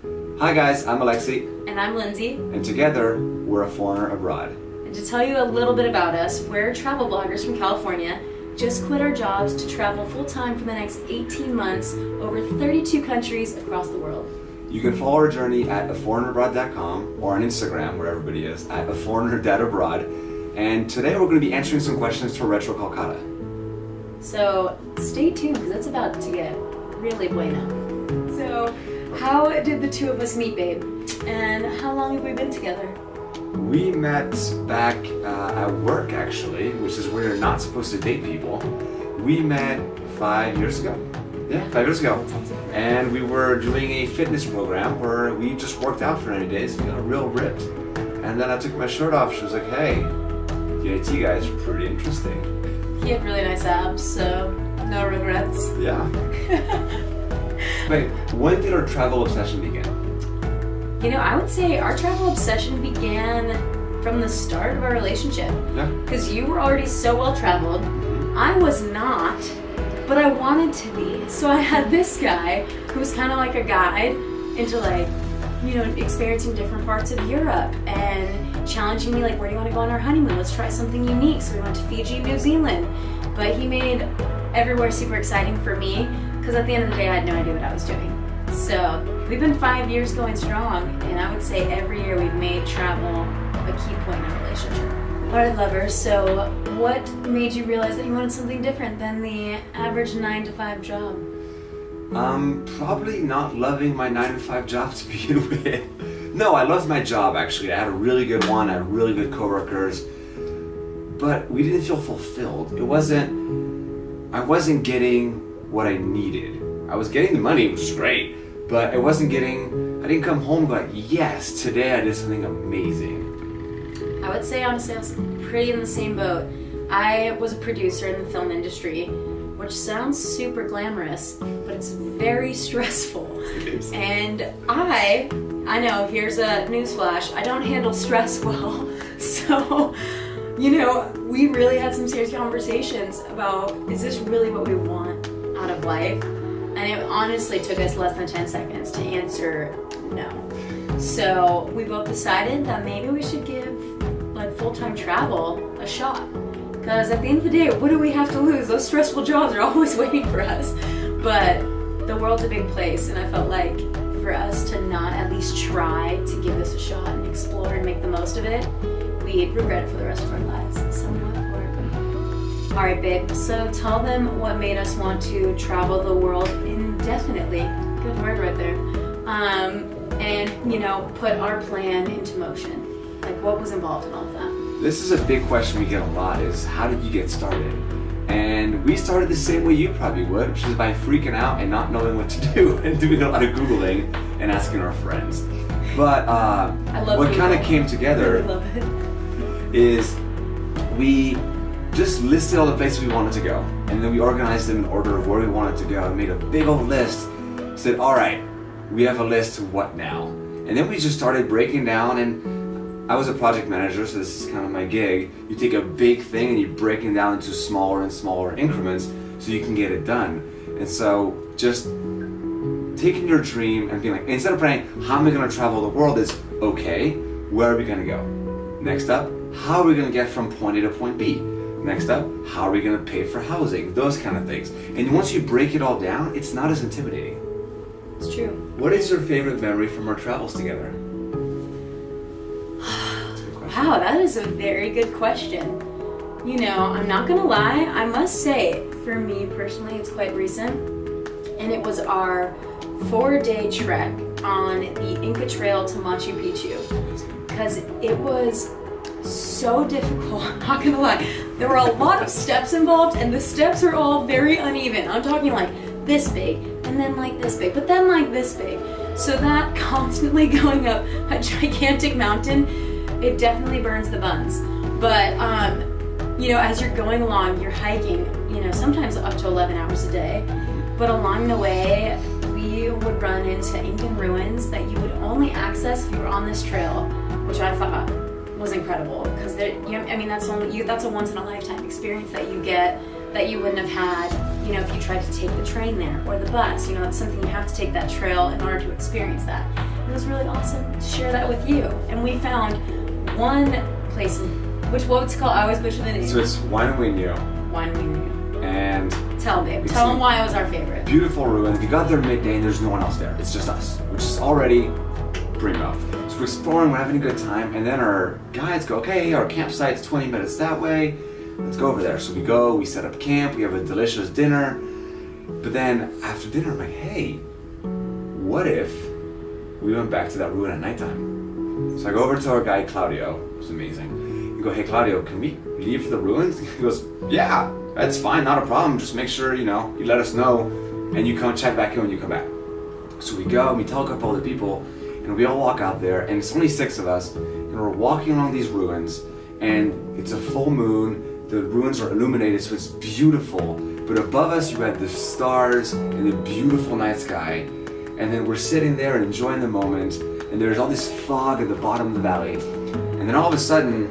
Hi guys, I'm Alexi. And I'm Lindsay. And together, we're a foreigner abroad. And to tell you a little bit about us, we're travel bloggers from California. Just quit our jobs to travel full-time for the next 18 months over 32 countries across the world. You can follow our journey at aforeignerabroad.com or on Instagram, where everybody is, at aforeigner.abroad. And today we're going to be answering some questions for Retro Kolkata. So stay tuned because it's about to get really bueno. So how did the two of us meet, babe? And how long have we been together? We met back at work, actually, which is where you're not supposed to date people. We met 5 years ago. Yeah, 5 years ago. And we were doing a fitness program where we just worked out for 90 days. We got real ripped. And then I took my shirt off. She was like, hey, the IT guy's pretty interesting. He had really nice abs, so no regrets. Yeah. Wait, when did our travel obsession begin? You know, I would say our travel obsession began from the start of our relationship. Yeah. Because you were already so well traveled. I was not, but I wanted to be. So I had this guy who was kind of like a guide into experiencing different parts of Europe and challenging me, like, where do you want to go on our honeymoon? Let's try something unique. So we went to Fiji, New Zealand. But he made everywhere super exciting for me because at the end of the day, I had no idea what I was doing. So we've been 5 years going strong, and I would say every year we've made travel a key point in our relationship. All right, lovers, so what made you realize that you wanted something different than the average 9-to-5 job? Probably not loving my 9-to-5 job to begin with. No, I loved my job, actually. I had a really good one, I had really good coworkers, but we didn't feel fulfilled. I wasn't getting what I needed. I was getting the money, which was great, but I didn't come home like, yes, today I did something amazing. I would say, honestly, I was pretty in the same boat. I was a producer in the film industry, which sounds super glamorous, but it's very stressful. It is. And I know, here's a newsflash, I don't handle stress well. So, we really had some serious conversations about, is this really what we want out of life? And it honestly took us less than 10 seconds to answer no. So we both decided that maybe we should give full-time travel a shot. Because at the end of the day, what do we have to lose? Those stressful jobs are always waiting for us. But the world's a big place, and I felt like for us to not at least try to give this a shot and explore and make the most of it, we'd regret it for the rest of our lives. So I'm up for it. All right, babe, so tell them what made us want to travel the world indefinitely. Good word right there. And put our plan into motion. Like, what was involved in all of that? This is a big question we get a lot, is how did you get started? And we started the same way you probably would, which is by freaking out and not knowing what to do and doing a lot of Googling and asking our friends. But what kind of came together is we just listed all the places we wanted to go, and then we organized them in order of where we wanted to go and made a big old list. Said, all right, we have a list, what now? And then we just started breaking down, and I was a project manager, so this is kind of my gig. You take a big thing and you break it down into smaller and smaller increments so you can get it done. And so just taking your dream and being like, instead of praying, how am I going to travel the world, is, okay, where are we going to go? Next up, how are we going to get from point A to point B? Next up, how are we going to pay for housing? Those kind of things. And once you break it all down, it's not as intimidating. It's true. What is your favorite memory from our travels together? Wow, that is a very good question. I'm not gonna lie, I must say, for me personally, it's quite recent. And it was our 4-day trek on the Inca Trail to Machu Picchu. Because it was so difficult, I'm not gonna lie. There were a lot of steps involved, and the steps are all very uneven. I'm talking like this big, and then like this big, but then like this big. So that constantly going up a gigantic mountain, it definitely burns the buns. But, as you're going along, you're hiking, sometimes up to 11 hours a day. But along the way, we would run into Incan ruins that you would only access if you were on this trail, which I thought was incredible. Because, that's a once-in-a-lifetime experience that you get that you wouldn't have had, if you tried to take the train there or the bus. It's something you have to take that trail in order to experience that. it was really awesome to share that with you. And we found one place, what's it called? I always butcher the name. So it's Wine We Knew. Wine We Knew. And tell them, babe. Tell them why it was our favorite. Beautiful ruin. We got there midday and there's no one else there. It's just us, which is already primo. So we're exploring, we're having a good time, and then our guides go, okay, our campsite's 20 minutes that way. Let's go over there. So we go, we set up camp, we have a delicious dinner. But then after dinner, I'm like, hey, what if we went back to that ruin at nighttime? So I go over to our guide, Claudio, who's amazing. I go, hey, Claudio, can we leave for the ruins? He goes, yeah, that's fine, not a problem. Just make sure, you let us know, and you come check back in when you come back. So we go, and we talk up all the people, and we all walk out there, and it's only 6 of us, and we're walking along these ruins, and it's a full moon. The ruins are illuminated, so it's beautiful. But above us, you had the stars and the beautiful night sky. And then we're sitting there and enjoying the moment. And there's all this fog at the bottom of the valley. And then all of a sudden,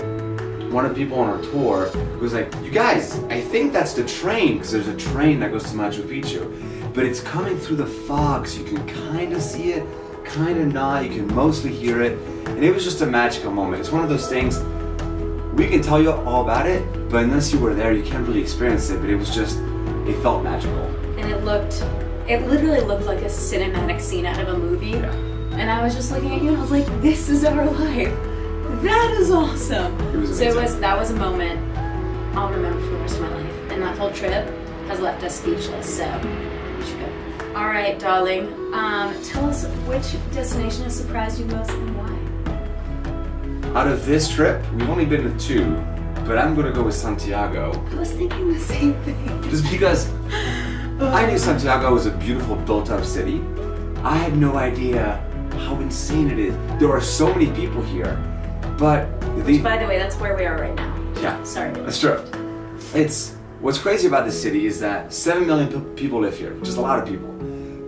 one of the people on our tour was like, you guys, I think that's the train, because there's a train that goes to Machu Picchu. But it's coming through the fog, so you can kind of see it, kind of not. You can mostly hear it. And it was just a magical moment. It's one of those things, we can tell you all about it, but unless you were there, you can't really experience it. But it was just, it felt magical. And it literally looked like a cinematic scene out of a movie. Yeah. And I was just looking at you and I was like, this is our life. That is awesome. It was amazing. So that was a moment I'll remember for the rest of my life. And that whole trip has left us speechless, so we should go. All right, darling. Tell us which destination has surprised you most and why? Out of this trip, we've only been to 2, but I'm gonna go with Santiago. I was thinking the same thing. Just because I knew Santiago was a beautiful built-up city. I had no idea how insane it is. There are so many people here, but by the way, that's where we are right now. Yeah, sorry. That's true. It's what's crazy about this city is that 7 million people live here, which is a lot of people.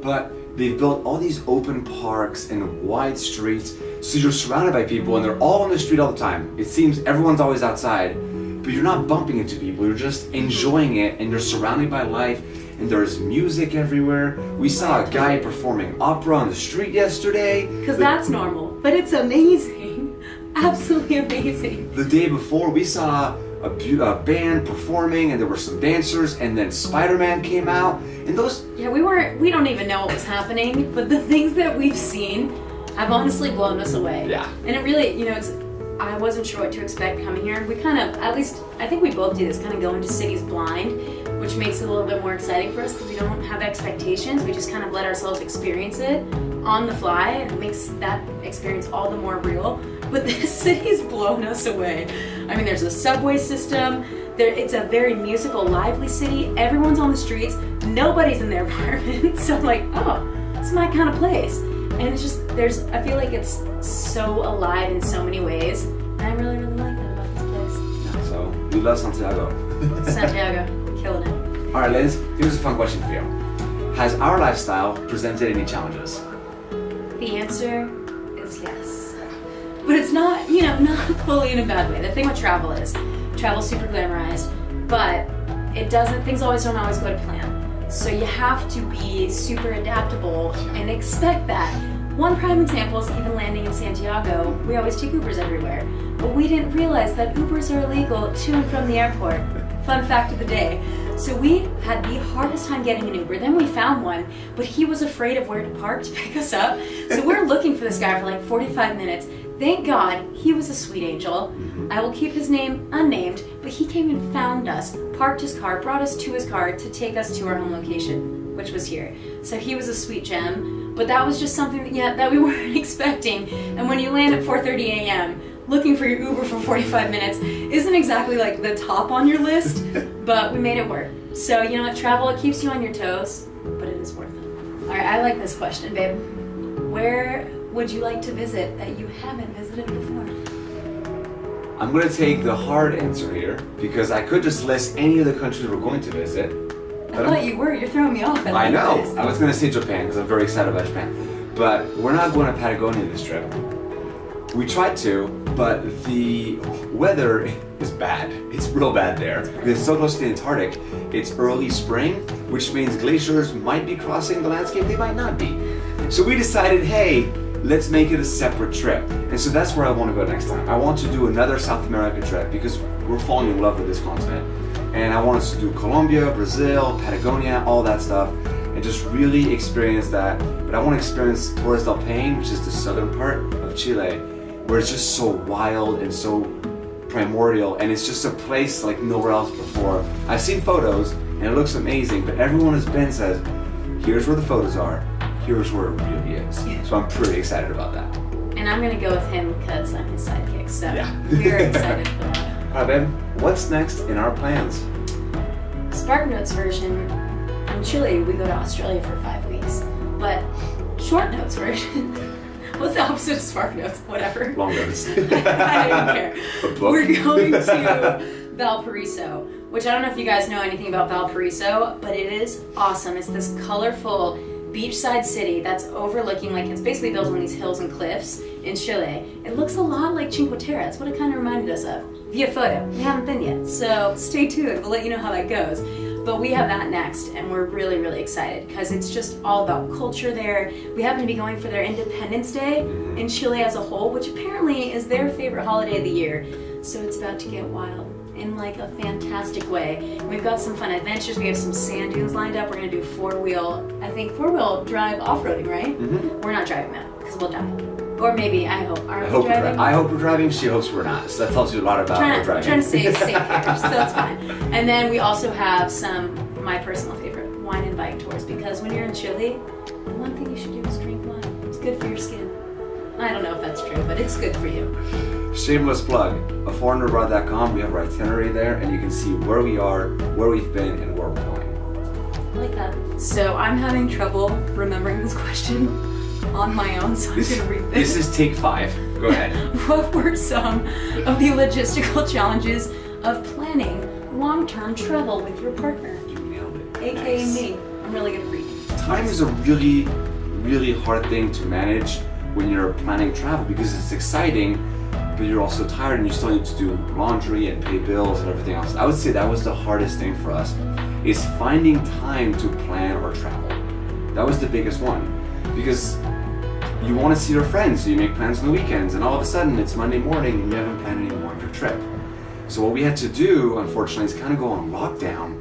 But they've built all these open parks and wide streets, so you're surrounded by people and they're all on the street all the time. It seems everyone's always outside, but you're not bumping into people, you're just enjoying it and you're surrounded by life and there's music everywhere. We saw a guy performing opera on the street yesterday. Because that's normal, but it's amazing. Absolutely amazing. The day before we saw a band performing and there were some dancers and then Spider-Man came out and those... Yeah, we don't even know what was happening, but the things that we've seen have honestly blown us away. Yeah. And it really, I wasn't sure what to expect coming here. We kind of, at least, I think we both do this, kind of go into cities blind, which makes it a little bit more exciting for us because we don't have expectations. We just kind of let ourselves experience it on the fly, and it makes that experience all the more real. But this city's blown us away. I mean, there's a subway system. It's a very musical, lively city. Everyone's on the streets. Nobody's in their apartments. So I'm like, oh, it's my kind of place. And it's just, I feel like it's so alive in so many ways. And I really, really like that about this place. So, we love Santiago. Santiago, killing it. Alright, Liz, here's a fun question for you. Has our lifestyle presented any challenges? The answer is yes. But it's not, not fully in a bad way. The thing with travel's super glamorized, but things don't always go to plan. So you have to be super adaptable and expect that. One prime example is even landing in Santiago. We always take Ubers everywhere, but we didn't realize that Ubers are illegal to and from the airport. Fun fact of the day. So we had the hardest time getting an Uber. Then we found one, but he was afraid of where to park to pick us up. So we're looking for this guy for like 45 minutes. Thank God, he was a sweet angel. I will keep his name unnamed, but he came and found us, parked his car, brought us to his car to take us to our home location, which was here. So he was a sweet gem, but that was just something that we weren't expecting. And when you land at 4:30 a.m., looking for your Uber for 45 minutes isn't exactly like the top on your list, but we made it work. So, travel, it keeps you on your toes, but it is worth it. All right, I like this question, babe. Where would you like to visit that you haven't visited before? I'm going to take the hard answer here because I could just list any of the countries we're going to visit. I thought you were. You're throwing me off. I know. I was going to say Japan because I'm very excited about Japan. But we're not going to Patagonia this trip. We tried to, but the weather is bad. It's real bad there. Because it's so close to the Antarctic. It's early spring, which means glaciers might be crossing the landscape. They might not be. So we decided, hey, let's make it a separate trip. And so that's where I want to go next time. I want to do another South America trip because we're falling in love with this continent. And I want us to do Colombia, Brazil, Patagonia, all that stuff, and just really experience that. But I want to experience Torres del Paine, which is the southern part of Chile, where it's just so wild and so primordial, and it's just a place like nowhere else before. I've seen photos and it looks amazing, but everyone who's been says, here's where the photos are, here's where it really is. Yeah. So I'm pretty excited about that. And I'm gonna go with him because I'm his sidekick, so Yeah. we're excited for that. Alright, babe, what's next in our plans? Spark Notes version, from Chile, we go to Australia for 5 weeks. But Short Notes version, what's the opposite of Spark Notes? Whatever. Long notes. I don't even care. A book. We're going to Valparaiso, which I don't know if you guys know anything about Valparaiso, but it is awesome. It's this colorful beachside city that's overlooking, like it's basically built on these hills and cliffs in Chile. It looks a lot like Cinque Terre. That's what it kind of reminded us of. Via photo. We haven't been yet, so stay tuned. We'll let you know how that goes. But we have that next, and we're really, really excited because it's just all about culture there. We happen to be going for their Independence Day in Chile as a whole, which apparently is their favorite holiday of the year. So it's about to get wild in like a fantastic way. We've got some fun adventures. We have some sand dunes lined up. We're gonna do four-wheel drive off-roading, right? Mm-hmm. We're not driving that because we'll die. Or maybe, I hope. I hope we're driving, she hopes we're not. So that tells you a lot about we're driving. Trying to stay safe here, so that's fine. And then we also have some, my personal favorite, wine and bike tours. Because when you're in Chile, the one thing you should do is drink wine. It's good for your skin. I don't know if that's true, but it's good for you. Shameless plug, aforeignabroad.com, we have our itinerary there, and you can see where we are, where we've been, and where we're going. I like that. So I'm having trouble remembering this question on my own, so I'm going to read this. This is take 5. Go ahead. What were some of the logistical challenges of planning long-term travel with your partner? You nailed it. AKA Nice. me. I'm really good at reading. Time is a really, really hard thing to manage when you're planning travel because it's exciting, but you're also tired and you still need to do laundry and pay bills and everything else. I would say that was the hardest thing for us, is finding time to plan our travel. That was the biggest one, because you want to see your friends, so you make plans on the weekends, and all of a sudden it's Monday morning and you haven't planned any more of your trip. So what we had to do, unfortunately, is kind of go on lockdown,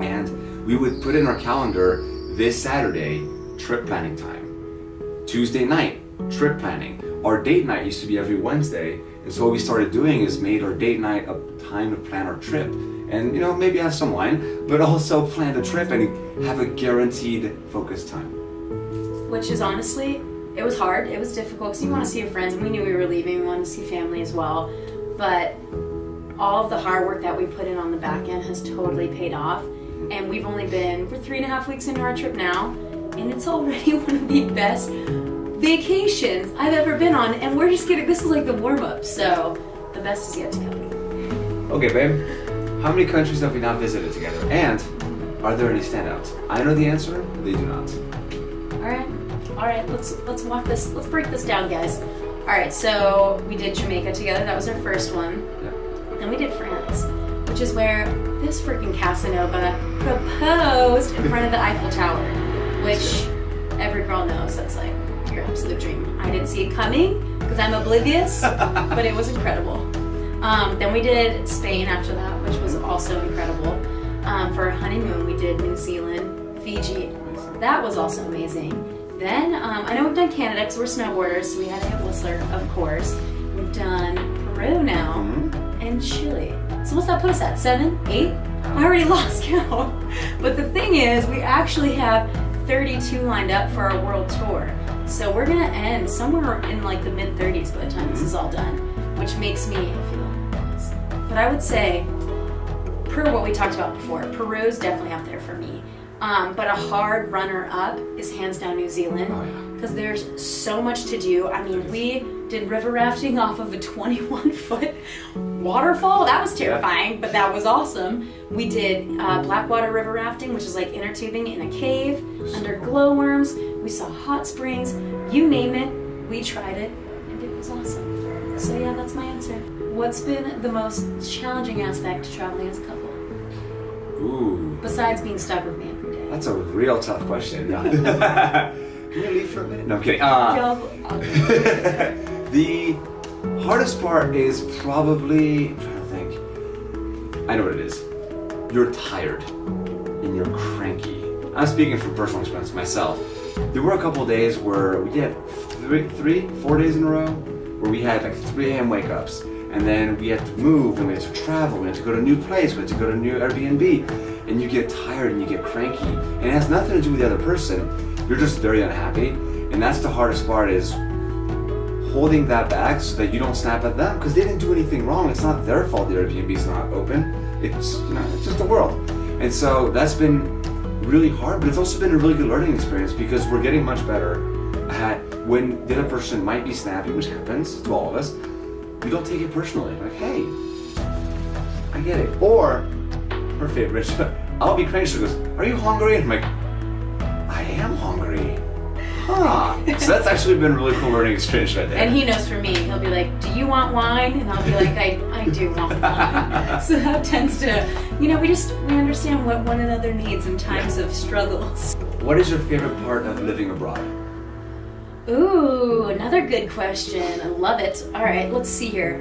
and we would put in our calendar this Saturday, trip planning time. Tuesday night, trip planning. Our date night used to be every Wednesday, and so what we started doing is made our date night a time to plan our trip. And maybe have some wine, but also plan the trip and have a guaranteed focused time. Which is honestly, it was hard, it was difficult because you want to see your friends, and we knew we were leaving, we wanted to see family as well. But all of the hard work that we put in on the back end has totally paid off. And we're 3.5 weeks into our trip now, and it's already one of the best vacations I've ever been on. And we're just getting, this is like the warm up, so the best is yet to come. Okay, babe, how many countries have we now visited together? And are there any standouts? I know the answer, they do not. All right, let's break this down, guys. All right, so we did Jamaica together, that was our first one. Yeah. Then we did France, which is where this freaking Casanova proposed in front of the Eiffel Tower, which every girl knows that's like your absolute dream. I didn't see it coming because I'm oblivious, but it was incredible. Then we did Spain after that, which was also incredible. For our honeymoon, we did New Zealand, Fiji. That was also amazing. Then, I know we've done Canada because we're snowboarders, so we had to have Whistler, of course. We've done Peru now, and Chile. So what's that put us at, 7, 8? I already lost count. But the thing is, we actually have 32 lined up for our world tour. So we're gonna end somewhere in like the mid-30s by the time this is all done, which makes me feel nuts. But I would say, per what we talked about before, Peru's definitely up there for me. But a hard runner-up is hands down New Zealand, because there's so much to do. I mean, we did river rafting off of a 21-foot waterfall. That was terrifying, but that was awesome. We did Blackwater river rafting, which is like inner tubing in a cave under glowworms. We saw hot springs. You name it, we tried it, and it was awesome. So yeah, that's my answer. What's been the most challenging aspect to traveling as a couple? Ooh. Besides being stuck with me every day. That's a real tough question. Can you leave for a minute? No, I'm kidding. Yo, The hardest part is probably, I'm trying to think. I know what it is. You're tired and you're cranky. I'm speaking from personal experience myself. There were a couple of days where we had 4 days in a row where we had like 3 a.m. wake ups, and then we had to move and we had to travel, we had to go to a new place, we had to go to a new Airbnb, and you get tired and you get cranky. And it has nothing to do with the other person. You're just very unhappy, and that's the hardest part, is holding that back so that you don't snap at them, because they didn't do anything wrong. It's not their fault the Airbnb is not open. It's, you know, it's just the world. And so that's been really hard, but it's also been a really good learning experience, because we're getting much better at when the other person might be snappy, which happens to all of us. We don't take it personally. Like, hey, I get it. Or her favorite, I'll be cranky. She goes, "Are you hungry?" And I'm like, I am hungry. Huh. So that's actually been a really cool learning experience right there. and he knows for me, he'll be like, "Do you want wine?" And I'll be like, I do want wine. So that tends to, you know, we understand what one another needs in times of struggles. What is your favorite part of living abroad? Ooh, another good question. I love it. All right, let's see here.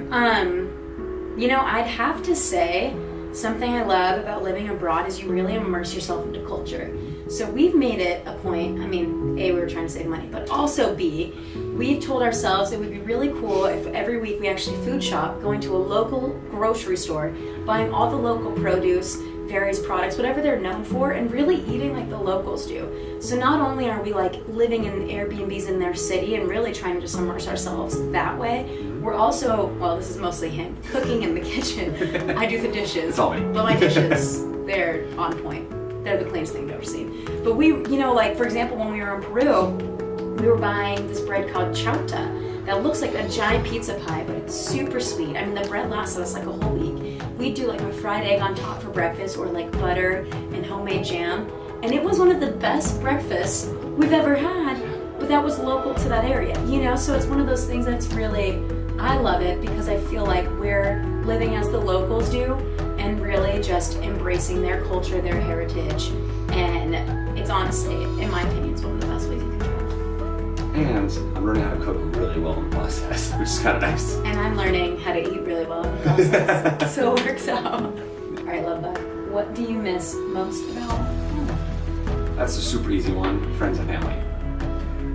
You know, I'd have to say something I love about living abroad is you really immerse yourself into culture. So we've made it a point, I mean, A, we were trying to save money, but also B, we've told ourselves it would be really cool if every week we actually food shop, going to a local grocery store, buying all the local produce, various products, whatever they're known for, and really eating like the locals do. So not only are we like living in Airbnbs in their city and really trying to just immerse ourselves that way, we're also, well, this is mostly him, cooking in the kitchen. I do the dishes, It's all me. but my dishes, they're on point. They're the cleanest thing I've ever seen. But we, you know, like for example, when we were in Peru, we were buying this bread called chauta that looks like a giant pizza pie, but it's super sweet. I mean, the bread lasts us like a whole week. We'd do like a fried egg on top for breakfast, or like butter and homemade jam. And it was one of the best breakfasts we've ever had, but that was local to that area, you know? So it's one of those things that's really, I love it because I feel like we're living as the locals do and really just embracing their culture, their heritage. And it's honestly, in my opinion, it's one of the best ways you can travel. And I'm learning how to cook really well in the process, which is kind of nice. And I'm learning how to eat really well in the process. So it works out. All right, love bug. What do you miss most about home? That's a super easy one, friends and family.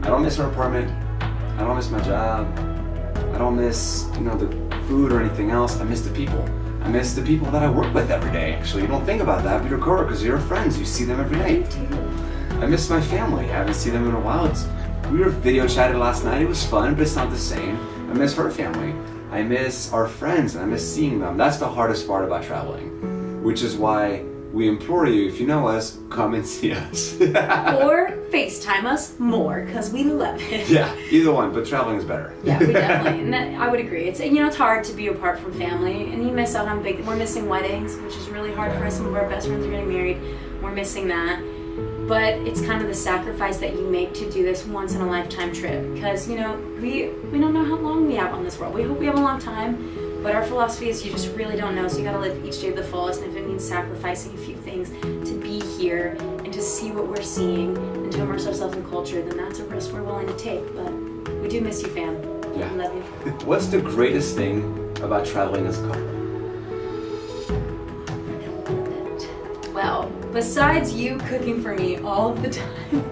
I don't miss our apartment. I don't miss my job. I don't miss, you know, the food or anything else. I miss the people. I miss the people that I work with every day, actually. You don't think about that, but your coworkers, your friends, you see them every day. Me too. I miss my family. I haven't seen them in a while. We were video chatted last night. It was fun, but it's not the same. I miss her family. I miss our friends, and I miss seeing them. That's the hardest part about traveling, which is why we implore you, if you know us, come and see us. Or FaceTime us more, because we love it. Yeah, either one, but traveling is better. Yeah, we definitely, and that, I would agree. It's, you know, it's hard to be apart from family, and you miss out on we're missing weddings, which is really hard for us. Some of our best friends are getting married. We're missing that. But it's kind of the sacrifice that you make to do this once in a lifetime trip, because, you know, we don't know how long we have on this world. We hope we have a long time. But our philosophy is you just really don't know, so you gotta live each day to the fullest, and if it means sacrificing a few things to be here and to see what we're seeing and to immerse ourselves in culture, then that's a risk we're willing to take. But we do miss you, fam. Yeah. We love you. What's the greatest thing about traveling as a couple? Well, besides you cooking for me all of the time,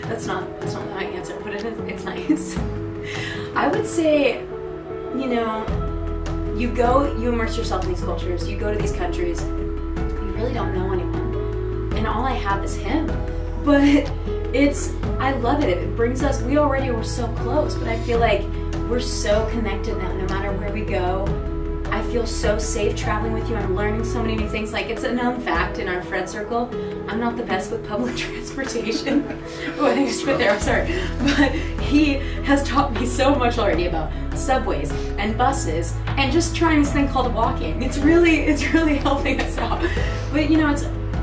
that's not my answer, but it's nice. I would say, you know, you immerse yourself in these cultures, you go to these countries, you really don't know anyone, and all I have is him. But I love it. It brings us, we already were so close, but I feel like we're so connected now, no matter where we go. I feel so safe traveling with you. I'm learning so many new things. Like, it's a known fact in our friend circle, I'm not the best with public transportation. Oh, I think I spit there, I'm sorry. But he has taught me so much already about subways and buses and just trying this thing called walking. It's really helping us out. But you know,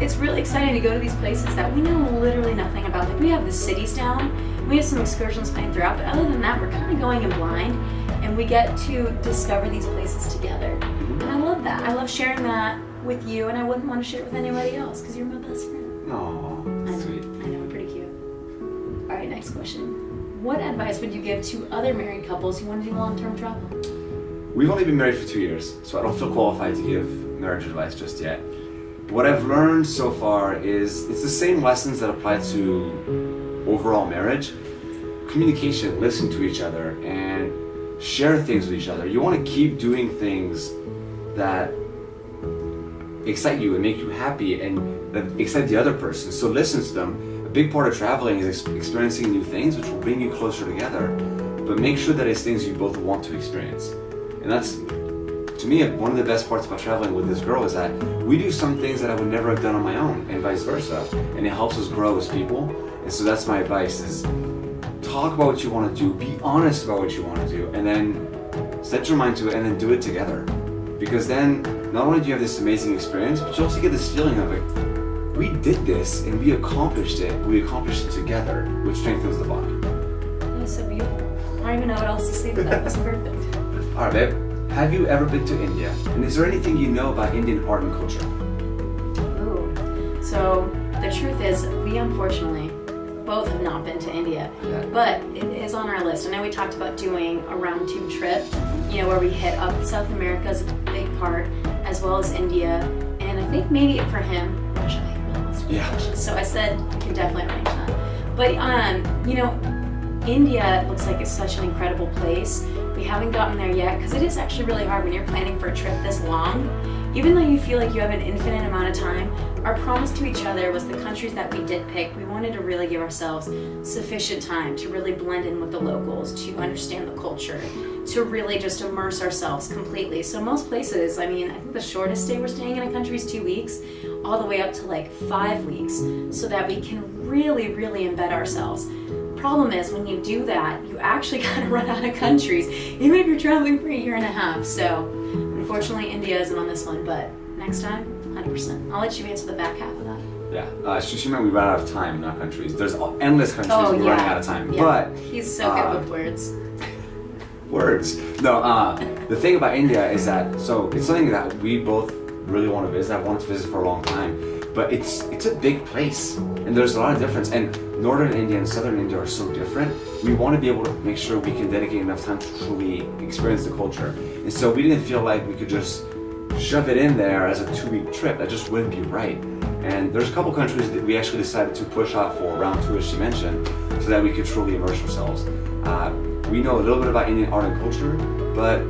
it's really exciting to go to these places that we know literally nothing about. Like, we have the cities down, we have some excursions planned throughout, but other than that, we're kind of going in blind. And we get to discover these places together. And I love that. I love sharing that with you, and I wouldn't want to share it with anybody else because you're my best friend. Aww, sweet. I know, I'm pretty cute. All right. next question. What advice would you give to other married couples who want to do long-term travel? We've only been married for 2 years, so I don't feel qualified to give marriage advice just yet. What I've learned so far is it's the same lessons that apply to overall marriage. Communication, listen to each other, and share things with each other. You want to keep doing things that excite you and make you happy and that excite the other person, so listen to them. A big part of traveling is experiencing new things, which will bring you closer together, but make sure that it's things you both want to experience. And that's, to me, one of the best parts about traveling with this girl is that we do some things that I would never have done on my own, and vice versa, and it helps us grow as people. And so that's my advice, is talk about what you want to do, be honest about what you want to do, and then set your mind to it and then do it together. Because then not only do you have this amazing experience, but you also get this feeling of like, we did this and we accomplished it together, which strengthens the bond. That was so beautiful. I don't even know what else to say, but that was perfect. Alright babe, have you ever been to India? And is there anything you know about Indian art and culture? Ooh. So the truth is, we unfortunately both have not been to India, but it is on our list. I know we talked about doing a round tube trip, where we hit up South America is a big part, as well as India, and I think maybe for him, Russia, he really wants to go to Russia. So I said we can definitely arrange that. But India looks like it's such an incredible place. We haven't gotten there yet because it is actually really hard when you're planning for a trip this long. Even though you feel like you have an infinite amount of time, our promise to each other was the countries that we did pick, we wanted to really give ourselves sufficient time to really blend in with the locals, to understand the culture, to really just immerse ourselves completely. So most places, I think the shortest stay we're staying in a country is 2 weeks, all the way up to like 5 weeks, so that we can really, really embed ourselves. Problem is, when you do that, you actually kind of run out of countries, even if you're traveling for a year and a half. So unfortunately, India isn't on this one, but next time, 100%. I'll let you answer the back half of that. Yeah, she meant we ran out of time, not countries. There's endless countries, we're running out of time. Yeah. But he's so good with words. Words. No, the thing about India is that, so it's something that we both really want to visit. I've wanted to visit for a long time. But it's a big place, and there's a lot of difference. And northern India and southern India are so different. We want to be able to make sure we can dedicate enough time to truly experience the culture. And so we didn't feel like we could just shove it in there as a 2-week trip. That just wouldn't be right. And there's a couple countries that we actually decided to push off for round 2, as she mentioned, so that we could truly immerse ourselves. We know a little bit about Indian art and culture, but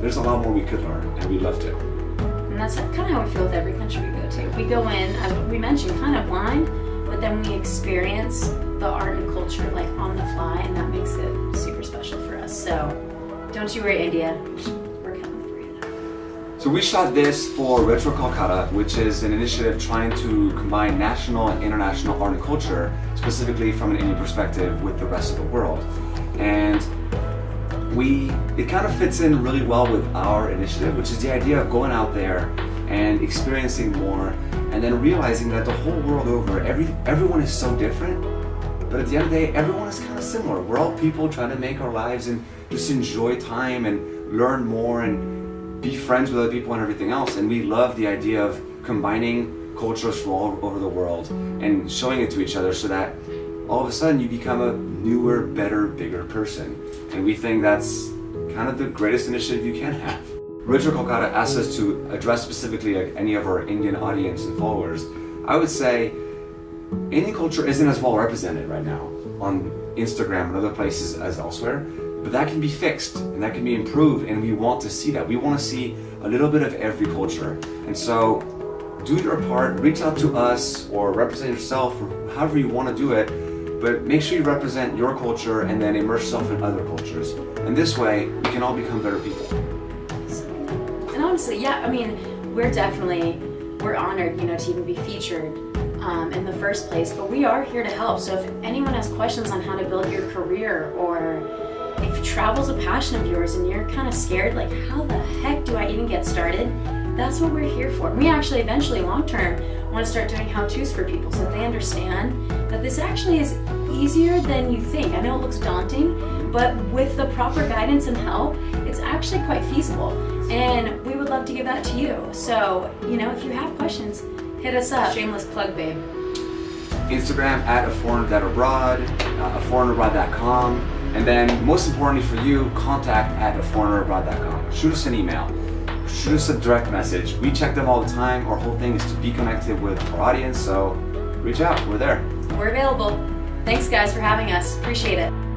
there's a lot more we could learn, and we'd love to. And that's kind of how we feel with every country we go to. We go in, as we mentioned, kind of blind, but then we experience the art and culture like on the fly, and that makes it super special for us. So don't you worry, India. We're coming for you now. So we shot this for Retro Kolkata, which is an initiative trying to combine national and international art and culture, specifically from an Indian perspective, with the rest of the world. And it kind of fits in really well with our initiative, which is the idea of going out there and experiencing more, and then realizing that the whole world over, everyone is so different, but at the end of the day, everyone is kind of similar. We're all people trying to make our lives and just enjoy time and learn more and be friends with other people and everything else. And we love the idea of combining cultures from all over the world and showing it to each other, so that all of a sudden you become a newer, better, bigger person. And we think that's kind of the greatest initiative you can have. Retro Kolkata asked us to address specifically any of our Indian audience and followers. I would say Indian culture isn't as well represented right now on Instagram and other places as elsewhere, but that can be fixed and that can be improved, and we want to see that. We want to see a little bit of every culture. And so do your part, reach out to us or represent yourself, or however you want to do it, but make sure you represent your culture and then immerse yourself in other cultures. And this way, we can all become better people. And honestly, we're honored, to even be featured in the first place, but we are here to help. So if anyone has questions on how to build your career, or if travel's a passion of yours and you're kind of scared, like how the heck do I even get started? That's what we're here for. We actually eventually long-term want to start doing how-tos for people so that they understand that this actually is easier than you think. I know it looks daunting, but with the proper guidance and help, it's actually quite feasible. And we would love to give that to you. So, if you have questions, hit us up. Shameless plug, babe. Instagram at aforeignerabroad, aforeignerabroad.com, and then most importantly for you, contact at aforeignerabroad.com. Shoot us an email, shoot us a direct message. We check them all the time. Our whole thing is to be connected with our audience, so reach out, we're there. We're available. Thanks guys for having us. Appreciate it.